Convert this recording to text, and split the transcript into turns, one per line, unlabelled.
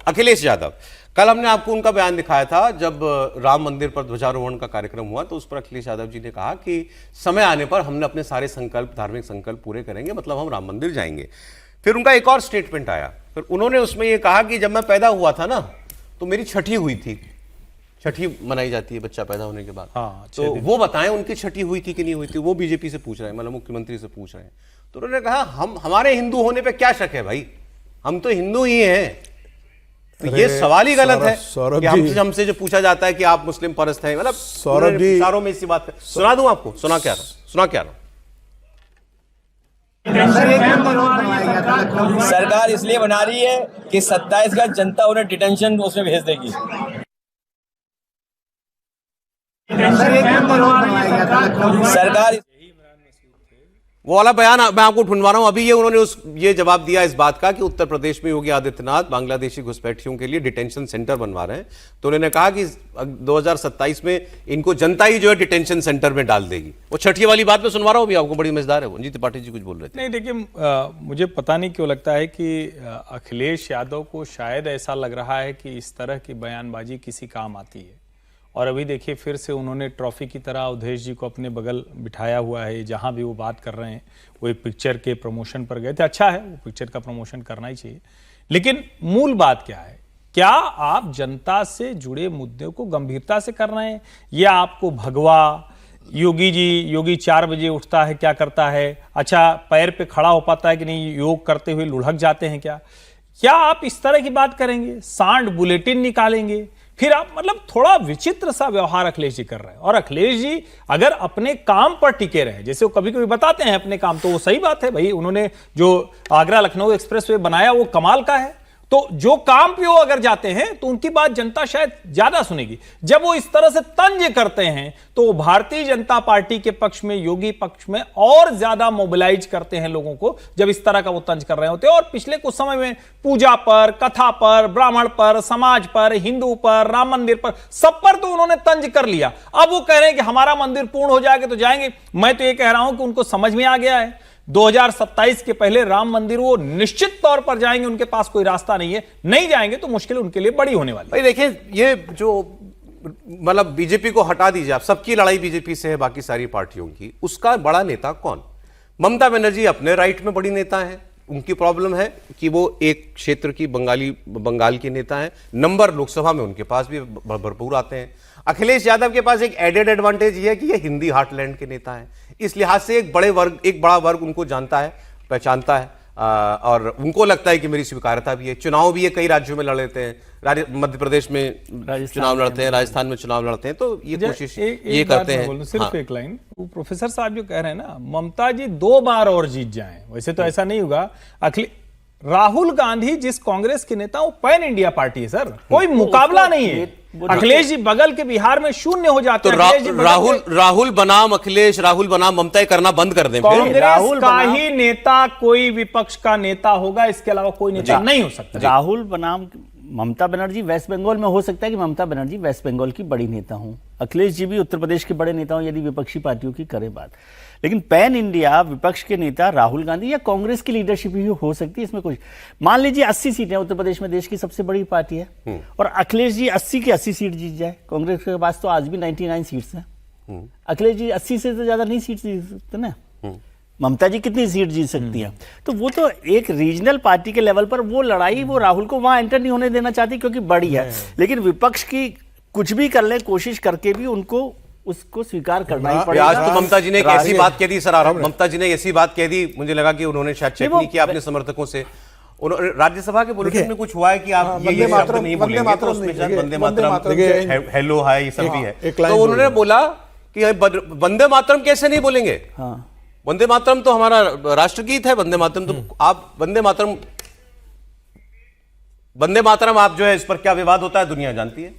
अखिलेश यादव, कल हमने आपको उनका बयान दिखाया था जब राम मंदिर पर ध्वजारोहण का कार्यक्रम हुआ, तो उस पर अखिलेश यादव जी ने कहा कि समय आने पर हमने अपने सारे संकल्प, धार्मिक संकल्प पूरे करेंगे, मतलब हम राम मंदिर जाएंगे। फिर उनका एक और स्टेटमेंट आया, फिर उन्होंने उसमें यह कहा कि जब मैं पैदा हुआ था ना तो मेरी छठी हुई थी। छठी मनाई जाती है बच्चा पैदा होने के बाद।
हाँ,
तो वो बताएं उनकी छठी हुई थी कि नहीं हुई थी, वो बीजेपी से पूछ रहे हैं, मतलब मुख्यमंत्री से पूछ रहे हैं। तो उन्होंने कहा हमारे हिंदू होने पे क्या शक है भाई, हम तो हिंदू ही हैं। तो ये सवाल ही गलत है कि हमसे जो पूछा जाता है कि आप मुस्लिम परस्त हैं, मतलब
सौरभ जी
इशारों में इसी बात है। सुना दूं आपको, सुना क्या रहा
सरकार इसलिए बना रही है कि 27 का जनता उन्हें डिटेंशन उसमें भेज देगी। सरकार
वो वाला बयान मैं आपको ढूंढवा रहा हूं अभी। ये उन्होंने ये जवाब दिया इस बात का कि उत्तर प्रदेश में योगी आदित्यनाथ बांग्लादेशी घुसपैठियों के लिए डिटेंशन सेंटर बनवा रहे हैं। तो उन्होंने कहा कि 2027 में इनको जनता ही जो है डिटेंशन सेंटर में डाल देगी। वो छठी वाली बात में सुनवा रहा हूं अभी आपको, बड़ी मजेदार है वो। जी त्रिपाठी जी कुछ बोल रहे थे।
नहीं देखिए, मुझे पता नहीं क्यों लगता है कि अखिलेश यादव को शायद ऐसा लग रहा है कि इस तरह की बयानबाजी किसी काम आती है। और अभी देखिए फिर से उन्होंने ट्रॉफी की तरह अवधेश जी को अपने बगल बिठाया हुआ है। जहां भी वो बात कर रहे हैं, वो एक पिक्चर के प्रमोशन पर गए थे। अच्छा है, वो पिक्चर का प्रमोशन करना ही चाहिए, लेकिन मूल बात क्या है? क्या आप जनता से जुड़े मुद्दों को गंभीरता से कर रहे हैं, या आपको भगवा योगी 4 बजे उठता है, क्या करता है, अच्छा पैर पे खड़ा हो पाता है कि नहीं, योग करते हुए लुढ़क जाते हैं क्या आप इस तरह की बात करेंगे? सांड बुलेटिन निकालेंगे, फिर आप मतलब थोड़ा विचित्र सा व्यवहार अखिलेश जी कर रहे हैं। और अखिलेश जी अगर अपने काम पर टिके रहे, जैसे वो कभी कभी बताते हैं अपने काम, तो वो सही बात है भाई। उन्होंने जो आगरा लखनऊ एक्सप्रेसवे बनाया वो कमाल का है। तो जो काम पे वो अगर जाते हैं तो उनकी बात जनता शायद ज्यादा सुनेगी। जब वो इस तरह से तंज करते हैं तो भारतीय जनता पार्टी के पक्ष में, योगी पक्ष में और ज्यादा मोबिलाइज करते हैं लोगों को, जब इस तरह का वो तंज कर रहे होते हैं। और पिछले कुछ समय में पूजा पर, कथा पर, ब्राह्मण पर, समाज पर, हिंदू पर, राम मंदिर पर, सब पर तो उन्होंने तंज कर लिया। अब वो कह रहे हैं कि हमारा मंदिर पूर्ण हो जाएगा तो जाएंगे। मैं तो ये कह रहा हूं कि उनको समझ में आ गया है 2027 के पहले राम मंदिर वो निश्चित तौर पर जाएंगे, उनके पास कोई रास्ता नहीं है। नहीं जाएंगे तो मुश्किल उनके लिए बड़ी होने वाली है।
भाई देखिए, ये जो मतलब बीजेपी को हटा दीजिए आप, सबकी लड़ाई बीजेपी से है, बाकी सारी पार्टियों की। उसका बड़ा नेता कौन? ममता बनर्जी अपने राइट में बड़ी नेता है। उनकी प्रॉब्लम है कि वो एक क्षेत्र की बंगाल की नेता है। नंबर लोकसभा में उनके पास भी भरपूर आते हैं। अखिलेश यादव के पास एक एडेड एडवांटेज ये है कि ये हिंदी हार्टलैंड के नेता हैं। इस लिहाज से एक बड़ा वर्ग उनको जानता है, पहचानता है, और उनको लगता है कि मेरी स्वीकार्यता भी है। चुनाव भी ये कई राज्यों में लड़ लेते हैं, मध्य प्रदेश में चुनाव लड़ते हैं, राजस्थान में चुनाव लड़ते हैं, तो ये कोशिश ये करते हैं।
सिर्फ एक लाइन, वो प्रोफेसर साहब जो कह रहे हैं ना, ममता जी 2 बार और जीत जाएं, वैसे तो ऐसा नहीं होगा। राहुल गांधी जिस कांग्रेस के नेता, वो पैन इंडिया पार्टी है सर, कोई मुकाबला नहीं है। अखिलेश जी बगल के बिहार में शून्य हो जाते हैं।
राहुल बनाम अखिलेश, राहुल बनाम ममता करना बंद कर दें।
कांग्रेस का ही नेता कोई विपक्ष का नेता होगा, इसके अलावा कोई नेता नहीं हो सकता।
राहुल बनाम ममता बनर्जी वेस्ट बंगाल में हो सकता है कि ममता बनर्जी वेस्ट बंगाल की बड़ी नेता हूं, अखिलेश जी भी उत्तर प्रदेश के बड़े नेता हूं यदि विपक्षी पार्टियों की करें बात। लेकिन पैन इंडिया विपक्ष के नेता राहुल गांधी या कांग्रेस की लीडरशिप भी हो सकती है। इसमें कुछ मान लीजिए 80 सीटें, उत्तर प्रदेश में देश की सबसे बड़ी पार्टी है, और अखिलेश जी 80 की 80 सीट जीत जाए। कांग्रेस के पास तो आज भी 99 सीट्स हैं। अखिलेश जी 80 से तो ज्यादा नहीं सीट जीत सकते ना। ममता जी कितनी सीट जीत सकती है? तो वो तो एक रीजनल पार्टी के लेवल पर वो लड़ाई, वो राहुल को वहां एंटर नहीं होने देना चाहती क्योंकि बड़ी है। लेकिन विपक्ष की कुछ भी कर ले, कोशिश करके भी उनको उसको स्वीकार करना ही पड़ेगा।
आज तो ममता जी ने एक ऐसी बात कह दी सर, ममता जी ने ऐसी बात कह दी, मुझे लगा कि उन्होंने शायद चेक नहीं किया अपने समर्थकों से। राज्यसभा के बुलेटिन में कुछ हुआ है कि आप ये शब्द नहीं बोलेंगे, तो उसमें वंदे मातरम, हेलो है, ये सब भी है। तो उन्होंने बोला कि वंदे मातरम कैसे नहीं बोलेंगे? वंदे मातरम तो हमारा राष्ट्रगीत है। वंदे मातरम तो आप वंदे मातरम आप जो है, इस पर क्या विवाद होता है दुनिया जानती है।